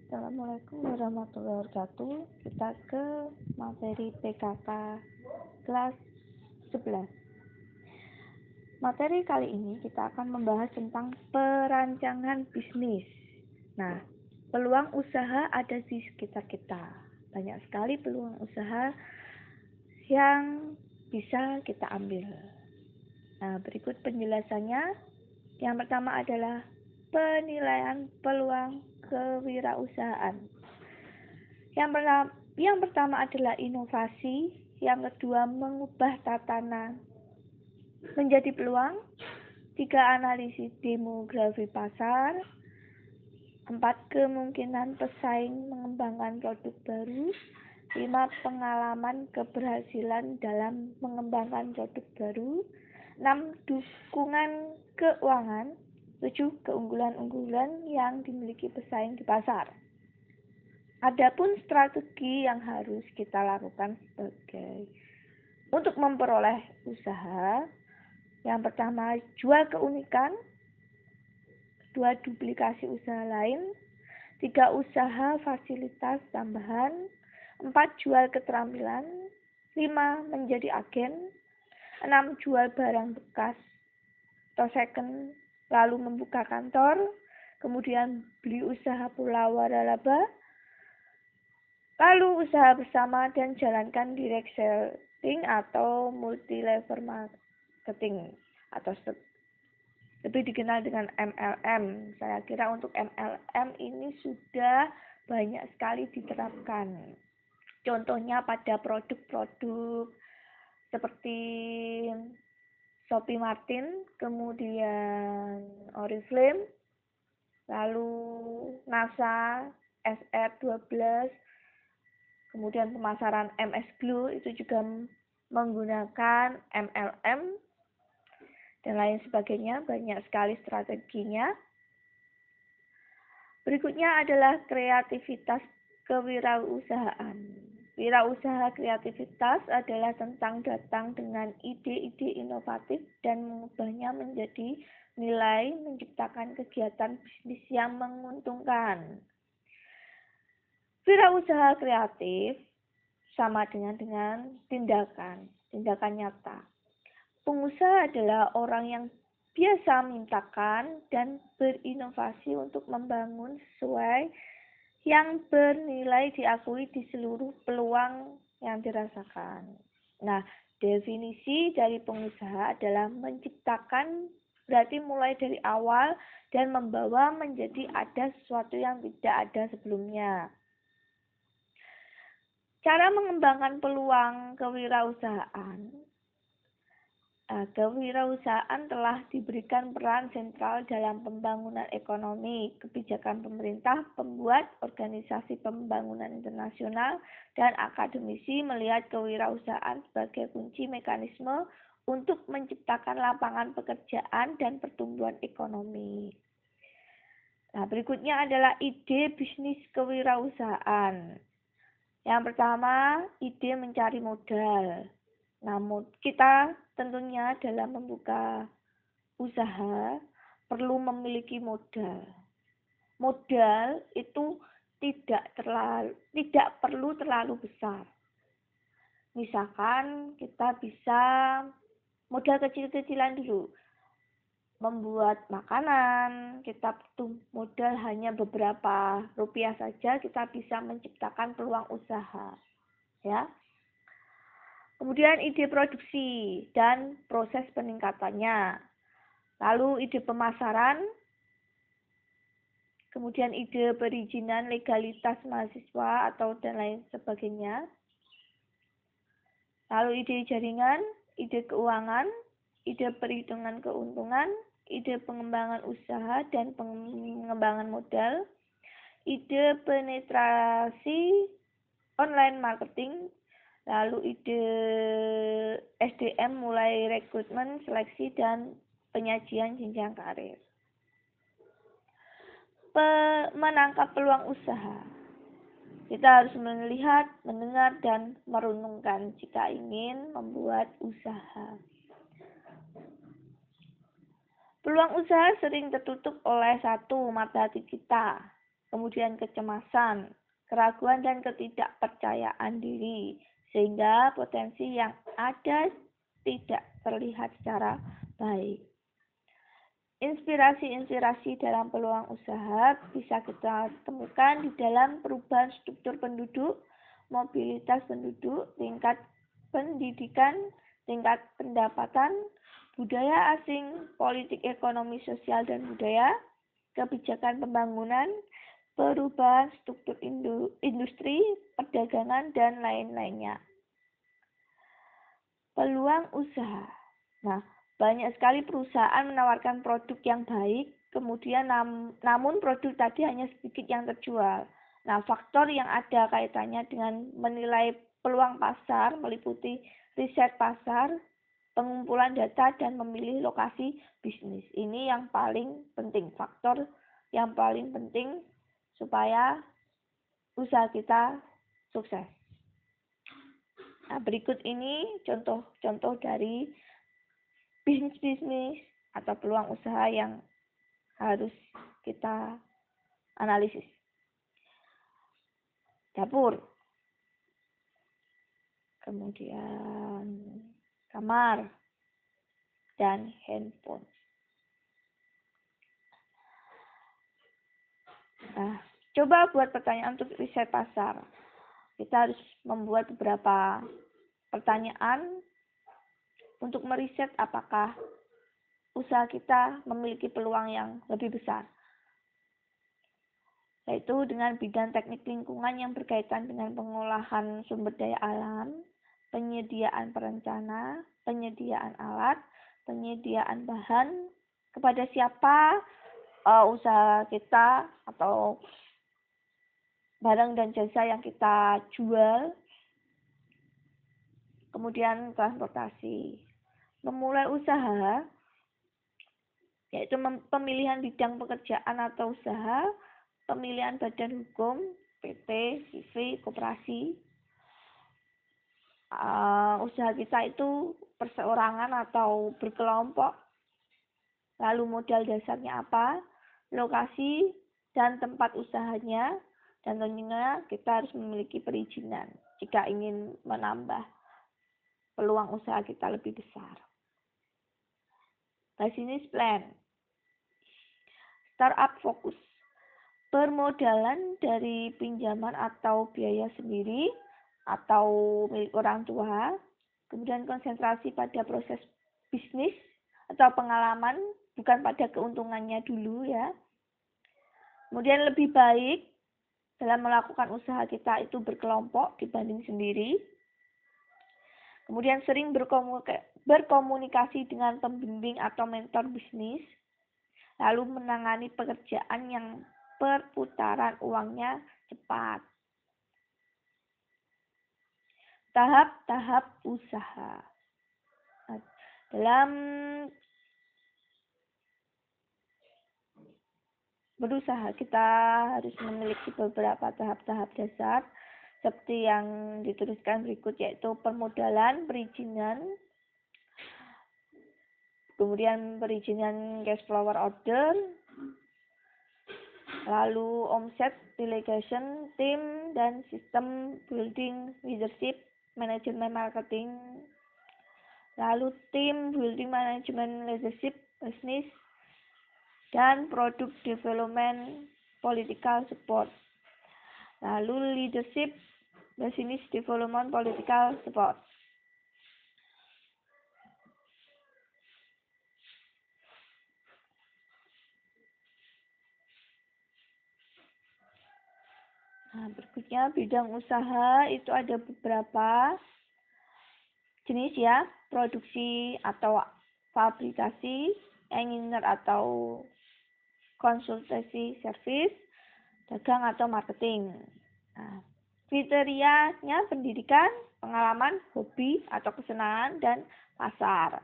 Assalamualaikum warahmatullahi wabarakatuh. Kita ke materi PKK kelas 11. Materi kali ini kita akan membahas tentang perancangan bisnis. Nah, peluang usaha ada di sekitar kita. Banyak sekali peluang usaha yang bisa kita ambil. Nah, berikut penjelasannya. Yang pertama adalah penilaian peluang kewirausahaan. Yang pertama adalah inovasi, yang kedua mengubah tatanan menjadi peluang, 3 analisis demografi pasar, 4 kemungkinan pesaing mengembangkan produk baru, 5 pengalaman keberhasilan dalam mengembangkan produk baru, 6 dukungan keuangan, 7 keunggulan-unggulan yang dimiliki pesaing di pasar. Adapun strategi yang harus kita lakukan untuk memperoleh usaha, yang pertama jual keunikan, kedua duplikasi usaha lain, 3 usaha fasilitas tambahan, 4 jual keterampilan, 5 menjadi agen, 6 jual barang bekas atau second, lalu membuka kantor, kemudian beli usaha pula waralaba, lalu usaha bersama dan jalankan direct selling atau multi level marketing atau lebih dikenal dengan MLM. Saya kira untuk MLM ini sudah banyak sekali diterapkan. Contohnya pada produk-produk seperti Shopee Martin, kemudian Oriflame, lalu NASA, SR12, kemudian pemasaran MS Glow itu juga menggunakan MLM dan lain sebagainya, banyak sekali strateginya. Berikutnya adalah kreativitas kewirausahaan. Wirausaha kreativitas adalah tentang datang dengan ide-ide inovatif dan mengubahnya menjadi nilai, menciptakan kegiatan bisnis yang menguntungkan. Wirausaha kreatif sama dengan tindakan nyata. Pengusaha adalah orang yang biasa mintakan dan berinovasi untuk membangun sesuai yang bernilai diakui di seluruh peluang yang dirasakan. Nah, definisi dari pengusaha adalah menciptakan, berarti mulai dari awal dan membawa menjadi ada sesuatu yang tidak ada sebelumnya. Cara mengembangkan peluang kewirausahaan. Kewirausahaan telah diberikan peran sentral dalam pembangunan ekonomi, kebijakan pemerintah, pembuat, organisasi pembangunan internasional, dan akademisi melihat kewirausahaan sebagai kunci mekanisme untuk menciptakan lapangan pekerjaan dan pertumbuhan ekonomi. Nah, berikutnya adalah ide bisnis kewirausahaan. Yang pertama, ide mencari modal. Namun kita tentunya dalam membuka usaha perlu memiliki modal. Modal itu tidak perlu terlalu besar. Misalkan kita bisa modal kecil-kecilan dulu. Membuat makanan, kita butuh modal hanya beberapa rupiah saja, kita bisa menciptakan peluang usaha. Ya. Kemudian ide produksi dan proses peningkatannya. Lalu ide pemasaran. Kemudian ide perizinan legalitas mahasiswa atau dan lain sebagainya. Lalu ide jaringan, ide keuangan, ide perhitungan keuntungan, ide pengembangan usaha dan pengembangan modal, ide penetrasi online marketing, lalu ide SDM mulai rekrutmen, seleksi, dan penyajian jenjang karir. Menangkap peluang usaha. Kita harus melihat, mendengar, dan merenungkan jika ingin membuat usaha. Peluang usaha sering tertutup oleh satu mata hati kita. kemudian kecemasan, keraguan dan ketidakpercayaan diri, sehingga potensi yang ada tidak terlihat secara baik. Inspirasi-inspirasi dalam peluang usaha bisa kita temukan di dalam perubahan struktur penduduk, mobilitas penduduk, tingkat pendidikan, tingkat pendapatan, budaya asing, politik ekonomi sosial dan budaya, kebijakan pembangunan, perubahan struktur industri, perdagangan, dan lain-lainnya. Peluang usaha. Nah, banyak sekali perusahaan menawarkan produk yang baik, kemudian namun produk tadi hanya sedikit yang terjual. Nah, faktor yang ada kaitannya dengan menilai peluang pasar meliputi riset pasar, pengumpulan data, dan memilih lokasi bisnis. Ini yang paling penting, faktor yang paling penting supaya usaha kita sukses. Nah, berikut ini contoh-contoh dari bisnis atau peluang usaha yang harus kita analisis. Dapur, kemudian kamar, dan handphone. Nah, coba buat pertanyaan untuk riset pasar. Kita harus membuat beberapa pertanyaan untuk meriset apakah usaha kita memiliki peluang yang lebih besar, yaitu dengan bidang teknik lingkungan yang berkaitan dengan pengolahan sumber daya alam, penyediaan perencana, penyediaan alat, penyediaan bahan, kepada siapa usaha kita atau barang dan jasa yang kita jual, kemudian transportasi. Memulai usaha, yaitu pemilihan bidang pekerjaan atau usaha, pemilihan badan hukum, PT, CV, koperasi. Usaha kita itu perseorangan atau berkelompok. Lalu modal dasarnya apa, lokasi dan tempat usahanya, dan tentunya kita harus memiliki perizinan jika ingin menambah peluang usaha kita lebih besar. Business plan. Startup fokus. Permodalan dari pinjaman atau biaya sendiri atau milik orang tua. Kemudian konsentrasi pada proses bisnis atau pengalaman, bukan pada keuntungannya dulu ya. Kemudian lebih baik dalam melakukan usaha kita itu berkelompok dibanding sendiri. Kemudian sering berkomunikasi dengan pembimbing atau mentor bisnis. Lalu menangani pekerjaan yang perputaran uangnya cepat. Tahap-tahap usaha. Nah, dalam berusaha kita harus memiliki beberapa tahap-tahap dasar seperti yang dituliskan berikut, yaitu permodalan, perizinan, kemudian perizinan cash flow order, lalu omset, delegation, tim, dan sistem building, leadership, manajemen marketing, lalu tim building, manajemen leadership, bisnis, dan product development, political support. Lalu leadership, business development, political support. Nah, berikutnya bidang usaha itu ada beberapa jenis ya, produksi atau fabrikasi, engineer atau konsultasi service, dagang atau marketing. Nah, kriterianya pendidikan, pengalaman, hobi atau kesenangan, dan pasar.